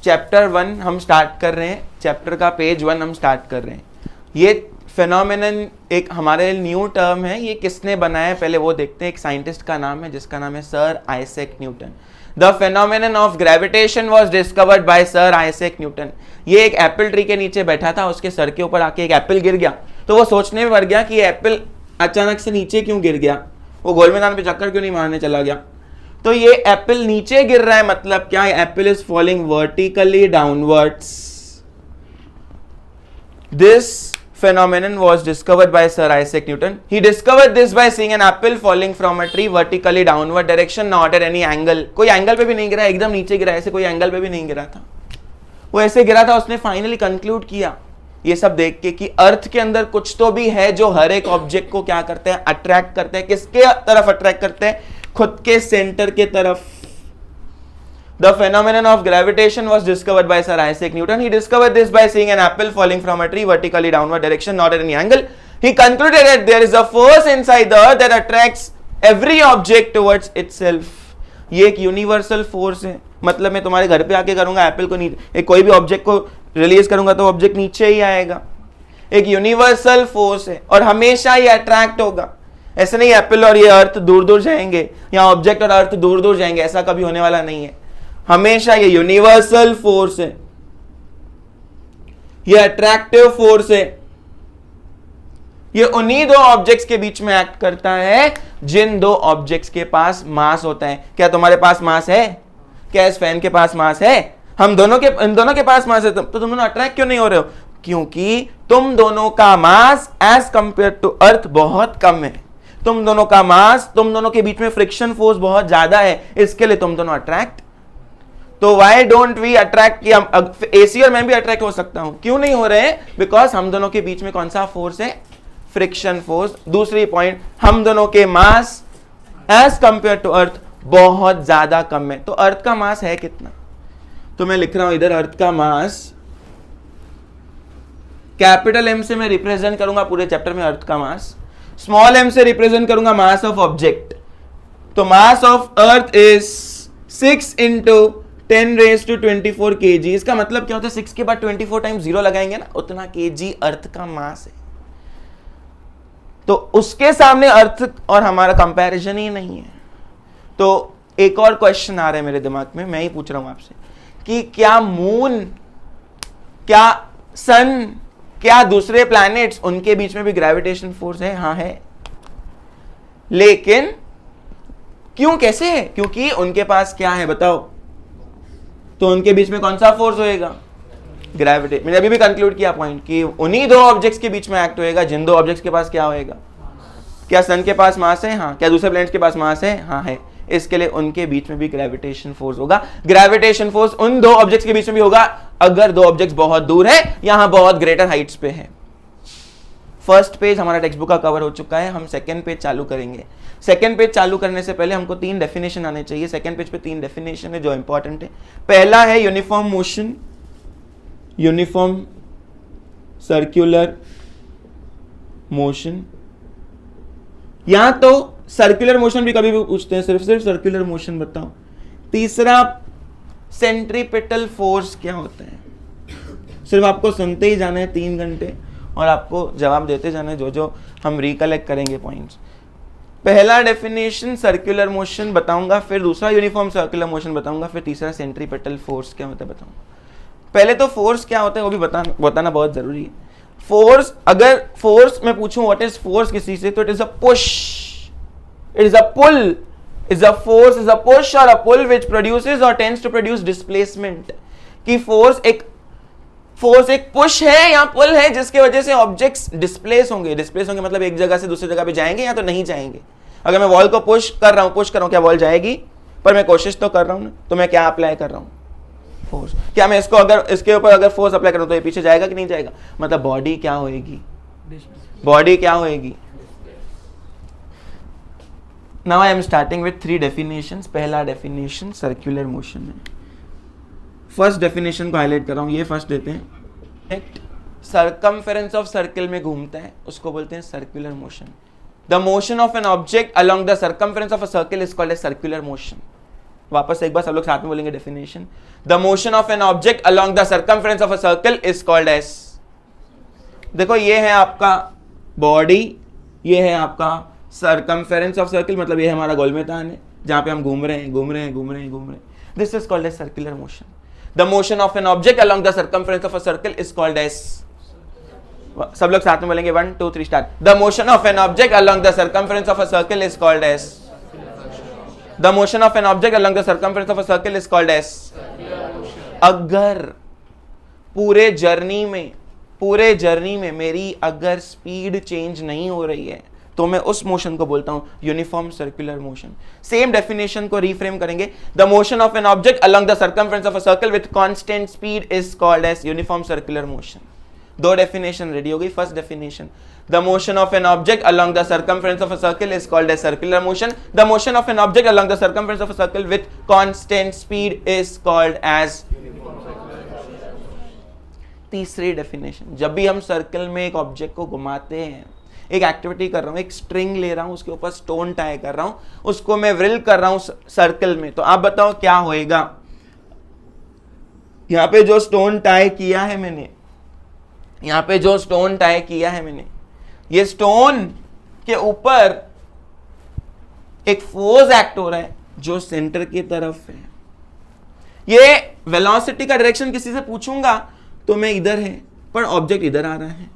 Chapter 1 हम start कर रहे हैं, चैप्टर का पेज 1 हम स्टार्ट कर रहे हैं। ये फेनोमेनन एक हमारे न्यू टर्म है, ये किसने बनाया पहले वो देखते हैं। एक साइंटिस्ट का नाम है जिसका नाम है sir Isaac Newton. The phenomenon of gravitation was discovered by sir Isaac Newton. ये एक एप्पल ट्री के नीचे बैठा था, उसके सर के ऊपर आके एक एप्पल गिर गया, तो वो सोचने में पड़ गया कि ये एप्पल अचानक से नीचे क्यों गिर गया, वो गोल मैदान पे चक्कर क्यों नहीं मारने चला गया। तो ये एप्पल नीचे गिर रहा है, मतलब क्या, Apple is falling vertically downwards. This phenomenon was discovered by Sir Isaac Newton. He discovered this by seeing an apple falling from a tree vertically downward direction, not at any angle. कोई angle पे भी नहीं गिरा, एकदम नीचे गिरा, ऐसे कोई एंगल पे भी नहीं गिरा था, वो ऐसे गिरा था। उसने फाइनली कंक्लूड किया ये सब देख के कि अर्थ के अंदर कुछ तो भी है जो हर एक ऑब्जेक्ट को क्या करते हैं, अट्रैक्ट करते हैं। किसके तरफ अट्रैक्ट करते हैं? खुद के सेंटर के तरफ। The phenomenon of gravitation was discovered by Sir Isaac Newton. He discovered this by seeing an apple falling from a tree vertically downward direction, not at any angle. He concluded that there is a force inside the earth that attracts every object towards itself. ये एक universal force है, मतलब मैं तुम्हारे घर पे आके करूंगा एप्पल को नीचे, कोई भी ऑब्जेक्ट को रिलीज करूंगा तो ऑब्जेक्ट नीचे ही आएगा। एक यूनिवर्सल फोर्स है और हमेशा ये अट्रैक्ट होगा। ऐसे नहीं एप्पल और ये अर्थ दूर दूर जाएंगे या ऑब्जेक्ट और अर्थ दूर दूर जाएंगे, ऐसा कभी होने वाला नहीं है। हमेशा ये यूनिवर्सल फोर्स है, ये अट्रैक्टिव फोर्स है, ये उन्हीं दो ऑब्जेक्ट्स के बीच में एक्ट करता है जिन दो ऑब्जेक्ट्स के पास मास होता है। क्या तुम्हारे पास मास है? क्या इस फैन के पास मास है? हम दोनों के, इन दोनों के पास मास है, तो तुम दोनों अट्रैक्ट क्यों नहीं हो रहे हो? क्योंकि तुम दोनों का mass as compare to earth बहुत कम है। तुम दोनों का मास, तुम दोनों के बीच में फ्रिक्शन फोर्स बहुत ज्यादा है, इसके लिए तुम दोनों अट्रैक्ट। तो वाई डोंट वी अट्रैक्ट, कि हम एसी और मैं भी अट्रैक्ट हो सकता हूं, क्यों नहीं हो रहे हैं? बिकॉज हम दोनों के बीच में कौन सा फोर्स है? Friction force. दूसरी पॉइंट, हम दोनों के mass as compare to earth बहुत ज्यादा कम है। तो अर्थ का मास है कितना? तो मैं लिख रहा हूं इधर, अर्थ का मास कैपिटल एम से मैं रिप्रेजेंट करूंगा पूरे चैप्टर में अर्थ का मास, स्मॉल एम से रिप्रेजेंट करूंगा मास ऑफ ऑब्जेक्ट। तो mass of earth is 6 × 10⁻24 kg। इसका मतलब क्या होता है? 6 के बाद 24 टाइम्स 0 लगाएंगे ना, उतना kg अर्थ का मास है। तो उसके सामने अर्थ और हमारा कंपैरिजन ही नहीं है। तो एक और क्वेश्चन आ रहा है मेरे दिमाग में, मैं ही पूछ रहा हूं आपसे कि क्या मून, क्या सन, क्या दूसरे प्लैनेट्स, उनके बीच में भी ग्रेविटेशन फोर्स है? हाँ है। लेकिन क्यों, कैसे है? क्योंकि उनके पास क्या है बताओ? तो उनके बीच में कौन सा फोर्स होएगा? ग्रेविटी। मैंने अभी भी कंक्लूड किया पॉइंट कि उन्हीं दो ऑब्जेक्ट्स के बीच में एक्ट होएगा जिन दो ऑब्जेक्ट्स के पास क्या होएगा? क्या सन के पास मास है? हाँ। क्या दूसरे प्लैनेट्स के पास मास है? हाँ है। इसके लिए उनके बीच में भी ग्रेविटेशन फोर्स होगा। ग्रेविटेशन फोर्स उन दो ऑब्जेक्ट्स के बीच में भी होगा अगर दो ऑब्जेक्ट्स बहुत दूर है, यहां बहुत ग्रेटर हाइट्स पे है। फर्स्ट पेज हमारा टेक्स्ट बुक का कवर हो चुका है, हम सेकंड पेज चालू करेंगे। सेकंड पेज चालू करने से पहले हमको 3 डेफिनेशन आने चाहिए। सेकंड पेज पे 3 डेफिनेशन है जो इंपॉर्टेंट है। पहला है uniform motion, uniform circular motion. यहां तो सर्कुलर मोशन भी कभी भी पूछते हैं, सिर्फ सर्कुलर मोशन बताओ। तीसरा, सेंट्रीपिटल फोर्स क्या होता है? सिर्फ आपको सुनते ही जाना है 3 घंटे और आपको जवाब देते जाना है जो जो हम रिकलेक्ट करेंगे पॉइंट्स। पहला डेफिनेशन सर्कुलर मोशन बताऊंगा, फिर दूसरा यूनिफॉर्म सर्कुलर मोशन बताऊंगा, फिर तीसरा सेंट्रीपिटल फोर्स क्या होता है बताऊंगा। पहले तो फोर्स क्या होता है वो भी बताना बहुत जरूरी है। फोर्स, अगर फोर्स मैं पूछूं व्हाट इज फोर्स किसी से, तो it is a push, it is a pull, is a force is a push और अ पुल व्हिच प्रोड्यूसेस और टेंड्स टू प्रोड्यूस डिस्प्लेसमेंट। कि फोर्स एक पुश है या पुल है जिसके वजह से ऑब्जेक्ट्स डिस्प्लेस होंगे। डिस्प्लेस होंगे मतलब एक जगह से दूसरी जगह पे जाएंगे या तो नहीं जाएंगे। अगर मैं वॉल को पुश कर रहा हूं, क्या वॉल जाएगी? पर मैं कोशिश तो कर रहा हूं ना, तो मैं क्या अप्लाई कर रहा हूं? फोर्स। क्या मैं इसको अगर इसके ऊपर अगर फोर्स अप्लाई करूं तो ये पीछे जाएगा कि नहीं जाएगा? मतलब बॉडी क्या होएगी? बॉडी क्या होएगी? Now I am starting with 3 definitions. पहला डेफिनेशन सर्कुलर मोशन है। फर्स्ट डेफिनेशन को हाईलाइट कर रहा हूं, ये फर्स्ट देते हैं। सर्कमफेरेंस ऑफ सर्कल में घूमता है, उसको बोलते हैं circular motion. The motion of an object along the circumference of a circle is called a circular motion. वापस एक बार सब लोग साथ में बोलेंगे definition. The motion of an object along the circumference of a circle is called as, देखो ये है आपका बॉडी, ये है आपका सर्कमफेरेंस ऑफ सर्कल, मतलब ये है हमारा गोलमेदान है जहां पे हम घूम रहे हैं। This is called as circular motion. The motion of an object along the circumference of a circle is called as, सब लोग साथ में बोलेंगे 1 2 3 start. The motion of an object along the circumference of a circle is called as, the motion of an object along the circumference of a circle is called as. अगर पूरे journey में मेरी अगर स्पीड चेंज नहीं हो रही है तो मैं उस मोशन को बोलता हूं uniform circular motion. Same definition को रीफ्रेम करेंगे, the motion of an object along the circumference of a circle with constant speed is called as uniform circular motion. दो डेफिनेशन रेडी हो गई। First definition, the motion of an object along the circumference of a circle is called as circular motion. The motion of an object along the circumference of a circle with constant speed is called as. तीसरी definition, जब भी हम circle में एक object को घुमाते हैं, एक एक्टिविटी कर रहा हूं, एक स्ट्रिंग ले रहा हूं, उसके ऊपर स्टोन टाई कर रहा हूं, उसको मैं व्रिल कर रहा हूं सर्कल में, तो आप बताओ क्या होएगा। यहां पे जो स्टोन टाई किया है मैंने, ये स्टोन के ऊपर एक फोर्स एक्ट हो रहा है जो सेंटर की तरफ है। ये वेलोसिटी का डायरेक्शन किसी से पूछूंगा तो मैं इधर है पर ऑब्जेक्ट इधर आ रहा है,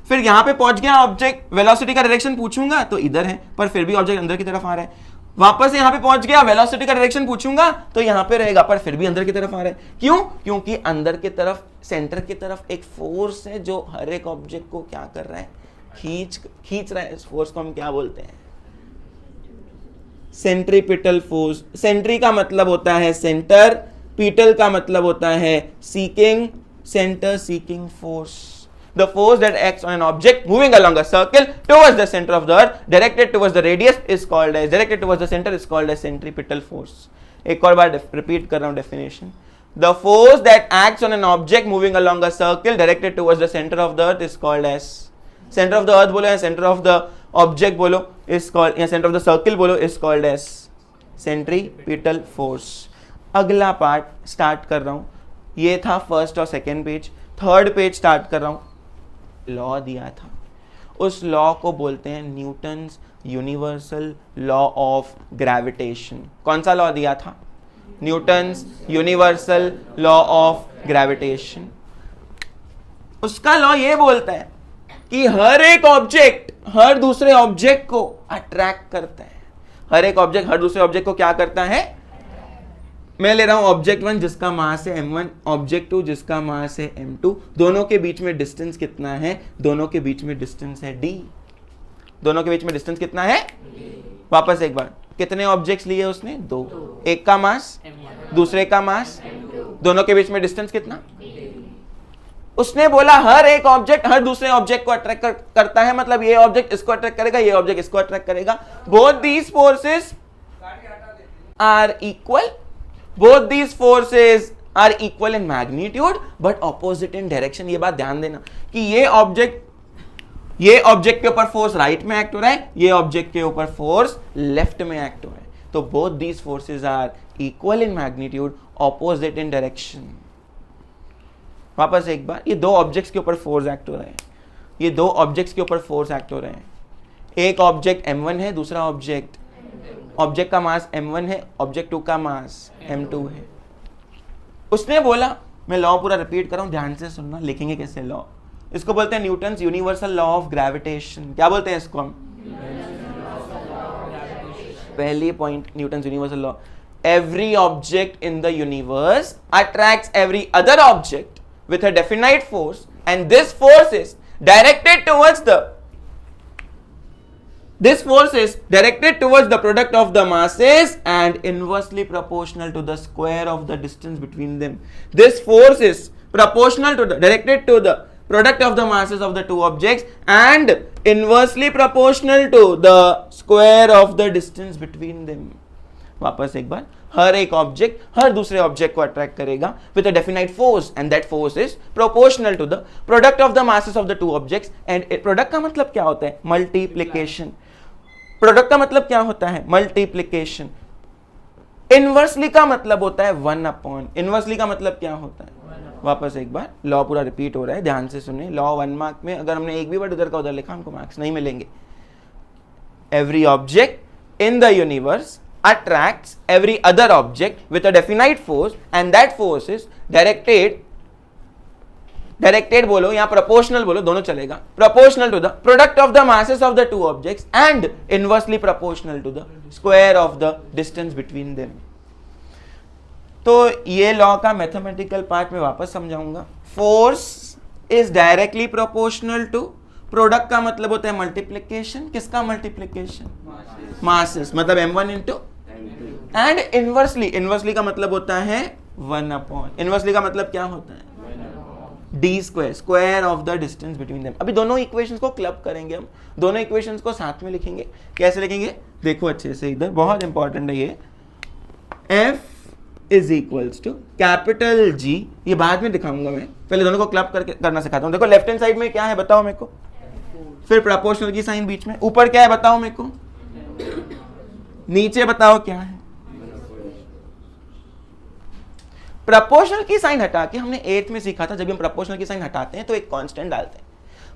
फिर यहां पे पहुंच गया ऑब्जेक्ट, वेलोसिटी का डायरेक्शन पूछूंगा तो इधर है पर फिर भी ऑब्जेक्ट अंदर की तरफ आ रहा है। वापस यहां पे पहुंच गया, वेलोसिटी का डायरेक्शन पूछूंगा तो यहां पे रहेगा पर फिर भी अंदर की तरफ आ रहा है। क्यों? क्योंकि अंदर की तरफ, सेंटर की तरफ एक फोर्स है जो हर एक ऑब्जेक्ट को क्या कर रहा है, खींच रहा है। इस फोर्स को हम क्या बोलते हैं? Centripetal force. सेंट्री का मतलब होता है सेंटर, पिटल का मतलब होता है seeking, centre seeking force. The force that acts on an object moving along a circle towards the center of the earth, directed towards the radius is called as, directed towards the center is called as centripetal force. एक और बार repeat कर रहा हूं definition. The force that acts on an object moving along a circle directed towards the center of the earth is called as, center of the earth बोलो या center of the object बोलो is called, या center of the circle बोलो is called as centripetal force। अगला part start कर रहा हूं, ये था फर्स्ट और second page. Third page start कर रहा हूं। लॉ दिया था, उस लॉ को बोलते हैं Newton's universal law of gravitation. कौन सा लॉ दिया था? Newton's universal law of gravitation. उसका लॉ ये बोलता है कि हर एक ऑब्जेक्ट हर दूसरे ऑब्जेक्ट को अट्रैक्ट करता है। हर एक ऑब्जेक्ट हर दूसरे ऑब्जेक्ट को क्या करता है? मैं ले रहा हूं ऑब्जेक्ट 1 जिसका मास है m1, ऑब्जेक्ट 2 जिसका मास है m2। दोनों के बीच में डिस्टेंस कितना है? दोनों के बीच में डिस्टेंस है d। दोनों के बीच में डिस्टेंस कितना है? वापस एक बार, कितने ऑब्जेक्ट्स लिए उसने? 2। एक का मास, दूसरे का मास, दोनों के बीच में डिस्टेंस कितना? उसने बोला हर एक ऑब्जेक्ट हर दूसरे ऑब्जेक्ट को अट्रैक्ट करता है, मतलब ये ऑब्जेक्ट इसको अट्रैक्ट करेगा, ये ऑब्जेक्ट इसको अट्रैक्ट करेगा। Both these forces are equal, both these forces are equal in magnitude but opposite in direction। ये बात ध्यान देना कि ये ऑब्जेक्ट के ऊपर फोर्स राइट में एक्ट हो रहा है, ये ऑब्जेक्ट के ऊपर फोर्स लेफ्ट में एक्ट हो रहा है, तो both these forces are equal in magnitude opposite in direction। वापस एक बार, ये दो ऑब्जेक्ट्स के ऊपर फोर्स एक्ट हो रहे हैं, ये दो ऑब्जेक्ट्स के ऊपर फोर्स एक्ट हो रहे हैं। एक ऑब्जेक्ट m1 है, दूसरा ऑब्जेक्ट का मास m1 है, ऑब्जेक्ट 2 का मास m2 है। उसने बोला, मैं लॉ पूरा रिपीट कर रहा हूं, ध्यान से सुनना, लिखेंगे कैसे लॉ। इसको बोलते हैं Newton's universal law of gravitation. क्या बोलते हैं इसको हम? पहली point, Newton's universal law. Every object in the universe attracts every other object with a definite force and this force is directed towards the This force is directed towards the product of the masses and inversely proportional to the square of the distance between them. This force is proportional to directed to the product of the masses of the two objects and inversely proportional to the square of the distance between them. वापस एक बार, हर एक object हर दूसरे object को attract करेगा with a definite force and that force is proportional to the product of the masses of the two objects and product का मतलब क्या होता है? मल्टीप्लिकेशन। प्रोडक्ट का मतलब क्या होता है? मल्टीप्लिकेशन। इनवर्सली का मतलब होता है 1 अपॉन, इनवर्सली का मतलब क्या होता है, वापस एक बार लॉ पूरा रिपीट हो रहा है, ध्यान से सुनिए। लॉ 1 मार्क में अगर हमने एक भी वर्ड उधर का उधर लिखा हमको मार्क्स नहीं मिलेंगे। Every object in the universe attracts every other object with a definite force and that force is directed बोलो या proportional बोलो, दोनों चलेगा, proportional to the product of the masses of the two objects and inversely proportional to the square of the distance between them। तो ये law का mathematical part में वापस समझाऊंगा। Force is directly proportional to, product का मतलब होता है मल्टीप्लिकेशन, किसका मल्टीप्लिकेशन, मासेस, मतलब m1 into, and inversely, inversely का मतलब होता है 1 अपॉन, इनवर्सली का मतलब क्या होता है D square, square of the distance between them. अभी दोनों इक्वेशंस को क्लब करेंगे हम, दोनों इक्वेशंस को साथ में लिखेंगे। कैसे लिखेंगे देखो अच्छे से, इधर बहुत इंपॉर्टेंट है ये। f is equals to capital G, ये बाद में दिखाऊंगा मैं, पहले दोनों को क्लब करके करना सिखाता हूं। देखो लेफ्ट हैंड साइड में क्या है बताओ मेरे को, फिर प्रोपोर्शनल की साइन बीच में, ऊपर क्या है बताओ मेरे को, नीचे बताओ क्या है। प्रोपोर्शनल की साइन हटा के हमने 8th में सीखा था, जब हम प्रोपोर्शनल की साइन हटाते हैं तो एक कांस्टेंट डालते हैं।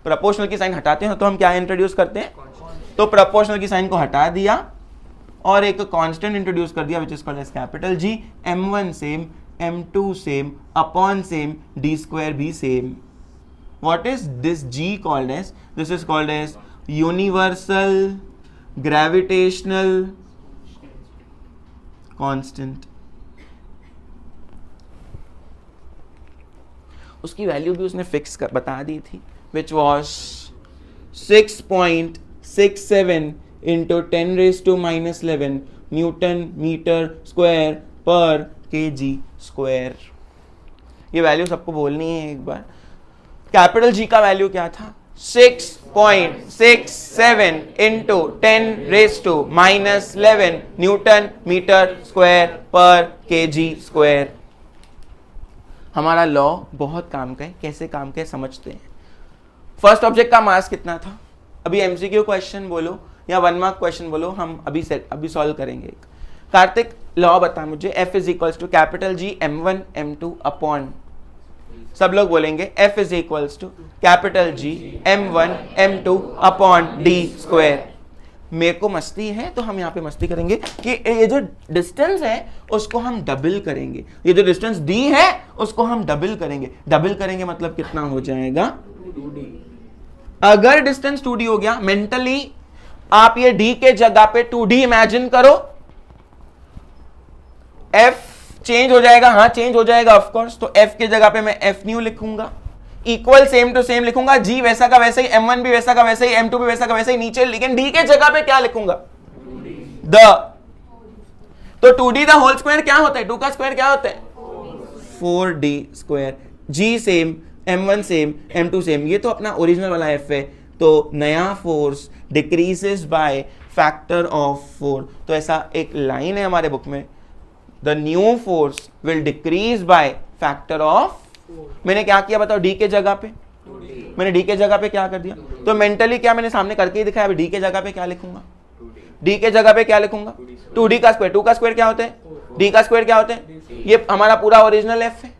प्रोपोर्शनल की साइन हटाते हैं तो हम क्या इंट्रोड्यूस करते हैं, तो प्रोपोर्शनल की साइन को हटा दिया और एक कांस्टेंट इंट्रोड्यूस कर दिया which is called as capital G। m1 सेम, m2 सेम, अपॉन सेम, d स्क्वायर भी सेम। What is this G called as, this is called as universal gravitational constant. उसकी वैल्यू भी उसने फिक्स कर बता दी थी, which was 6.67 into 10⁻⁻11 newton metre square पर केजी स्क्वायर। ये वैल्यू सबको बोलनी है एक बार। कैपिटल G का वैल्यू क्या था, 6.67 इंटू 10⁻⁻11 न्यूटन मीटर स्क्वायर पर केजी स्क्वायर। हमारा लॉ बहुत काम का है, कैसे काम का है समझते हैं। फर्स्ट ऑब्जेक्ट का मास कितना था, अभी एमसीक्यू क्वेश्चन बोलो या 1 मार्क क्वेश्चन बोलो, हम अभी सॉल्व करेंगे। कार्तिक लॉ बता मुझे, F is equals to capital G m1 m2 upon, सब लोग बोलेंगे F is equals to capital G m1 m2 upon d square. मेरे को मस्ती है तो हम यहाँ पे मस्ती करेंगे कि ये जो डिस्टेंस है उसको हम डबल करेंगे, ये जो डिस्टेंस d है उसको हम डबल करेंगे। डबल करेंगे मतलब कितना हो जाएगा 2d। अगर डिस्टेंस 2d हो गया, मेंटली आप ये d के जगह पे 2d इमेजिन करो, f चेंज हो जाएगा, हाँ चेंज हो जाएगा ऑफ कोर्स। तो f के जगह पे मैं f न्यू लिखूंगा, इक्वल सेम टू सेम लिखूंगा, G वैसा का वैसा ही, m1 भी वैसा का वैसा ही, m2 भी वैसा का वैसा ही नीचे, लेकिन d के जगह पे क्या लिखूंगा द। तो 2d द होल स्क्वायर क्या होता है, 2 का स्क्वायर क्या होता है 4d square. G same, m1 सेम, m2 सेम, ये तो अपना ओरिजिनल वाला f है। तो नया force decreases by factor of 4। तो ऐसा एक लाइन है हमारे बुक में, the new force will decrease by factor of. मैंने क्या किया बताओ, d के जगह पे, मैंने d के जगह पे क्या कर दिया, तो मेंटली क्या मैंने सामने करके ही दिखाया। d के जगह पे क्या लिखूंगा, d के जगह पे क्या लिखूंगा 2d का स्क्वायर। 2 का स्क्वायर क्या होता है, d का स्क्वायर क्या होता है, ये हमारा पूरा ओरिजिनल f है,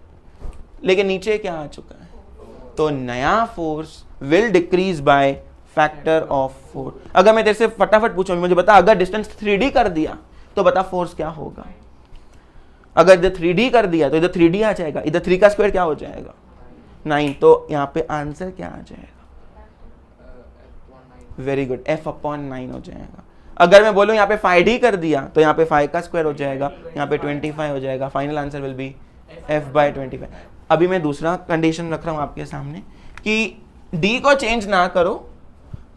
लेकिन नीचे क्या आ चुका है, तो नया force will decrease by factor of 4। अगर मैं तेरे से फटाफट पूछूं, मुझे बता अगर डिस्टेंस 3d कर दिया तो बता फोर्स क्या होगा। अगर इधर 3d कर दिया तो इधर 3d आ जाएगा, इधर 3 का स्क्वायर क्या हो जाएगा 9। तो यहाँ पे आंसर क्या आ जाएगा, वेरी गुड, f अपॉन 9 हो जाएगा। अगर मैं बोलूं यहाँ पे 5d कर दिया तो यहाँ पे 5 का स्क्वायर हो जाएगा, यहाँ पे 25 हो जाएगा। Final answer will be f by 25। अभी मैं दूसरा कंडीशन रख रहा हूं आपके सामने कि d को चेंज ना करो,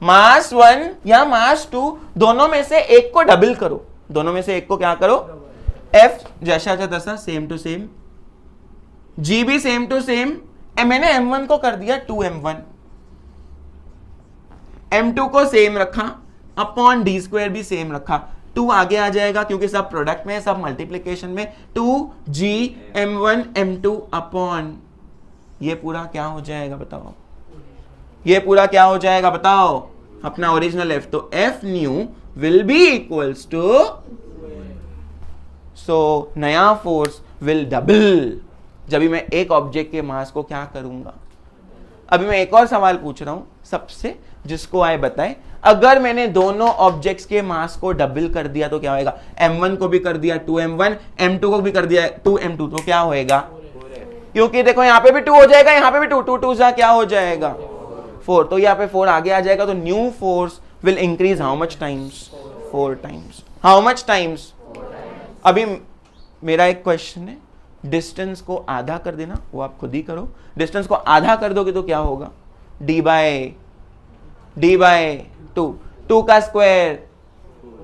मास 1 या मास 2 दोनों में से एक को डबल करो, दोनों में से एक को क्या करो, f जैसा तैसा सेम टू सेम, g भी सेम टू सेम। मैंने m1 को कर दिया 2m1, m2 को सेम रखा, अपॉन d स्क्वायर भी सेम रखा। 2 आगे आ जाएगा क्योंकि सब प्रोडक्ट में, सब मल्टीप्लिकेशन में। 2g m1 m2 अपॉन, ये पूरा क्या हो जाएगा बताओ, ये पूरा क्या हो जाएगा बताओ, अपना ओरिजिनल f। तो f new will be equals to so नया फोर्स विल डबल जब भी मैं एक ऑब्जेक्ट के मास को क्या करूंगा। अभी मैं एक और सवाल पूछ रहा हूं सबसे, जिसको आए बताए, अगर मैंने दोनों ऑब्जेक्ट्स के मास को डबल कर दिया तो क्या होएगा। m1 को भी कर दिया 2m1, m2 को भी कर दिया 2m2, तो क्या होएगा। क्योंकि देखो यहाँ पे भी 2 हो जाएगा, यहाँ पे भी 2, 2 2 जा क्या हो जाएगा 4, तो यहाँ पे 4 आगे आ जाएगा। तो new force will increase how much times, 4 times. How much times. अभी मेरा एक क्वेश्चन है, डिस्टेंस को आधा कर देना, वो आप खुद ही करो। डिस्टेंस को आधा कर दोगे तो क्या होगा, d बाय 2 का स्क्वायर,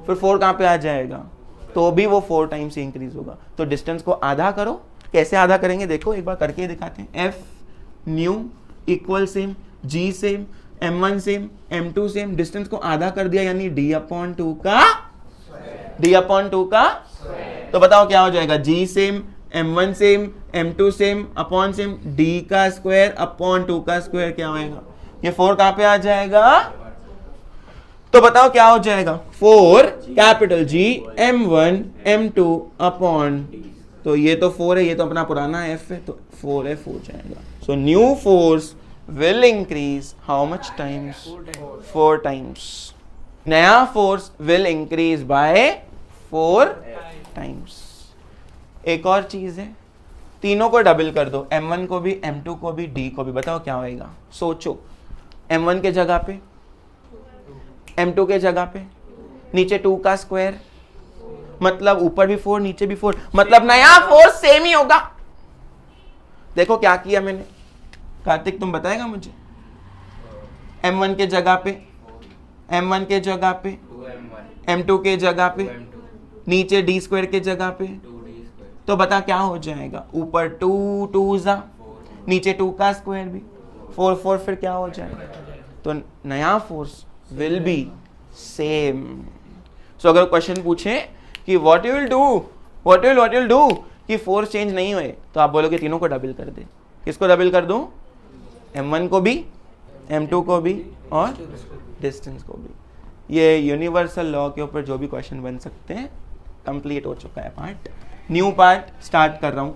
फिर 4 कहां पे आ जाएगा, तो भी वो 4 टाइम्स इंक्रीज होगा। तो डिस्टेंस को आधा करो। कैसे आधा करेंगे देखो, एक बार करके दिखाते हैं। f new equal same, g same, m1 सेम, m2 सेम, डिस्टेंस को आधा कर दिया यानी d/2 का तो बताओ क्या हो जाएगा, g सेम, m1 सेम, m2 सेम अपॉन सेम, d का स्क्वायर अपॉन 2 का स्क्वायर क्या होएगा, ये 4 कहां पे आ जाएगा, तो बताओ क्या हो जाएगा, 4 capital G m1 m2 upon, तो ये तो 4 है, ये तो अपना पुराना f है, तो 4f हो जाएगा। So new force will increase how much times, 4 times. नया force will increase by 4 times. एक और चीज है, तीनों को डबल कर दो, m1 को भी, m2 को भी, d को भी, बताओ क्या होएगा। सोचो, m1 के जगह पे, m2 के जगह पे, नीचे 2 का स्क्वायर, मतलब ऊपर भी 4 नीचे भी 4, मतलब नया फोर्स सेम ही होगा। देखो क्या किया मैंने, कार्तिक तुम बताएगा मुझे। m1 के जगह पे, m1 के जगह पे, m2 के जगह पे, नीचे d स्क्वायर के जगह पे, तो बता क्या हो जाएगा, ऊपर 2 2 जा, नीचे 2 का स्क्वायर भी, 4 4, फिर क्या हो जाएगा, तो नया फोर्स विल बी सेम। सो अगर क्वेश्चन पूछे कि व्हाट यू विल डू कि फोर्स चेंज नहीं हुए, तो आप बोलोगे तीनों को डबल कर दे। किसको डबल कर दूं, m1 को भी, m2 को भी और डिस्टेंस को भी। ये यूनिवर्सल लॉ के ऊपर जो भी क्वेश्चन बन सकते हैं, कंप्लीट हो चुका है पार्ट। न्यू पार्ट स्टार्ट कर रहा हूं।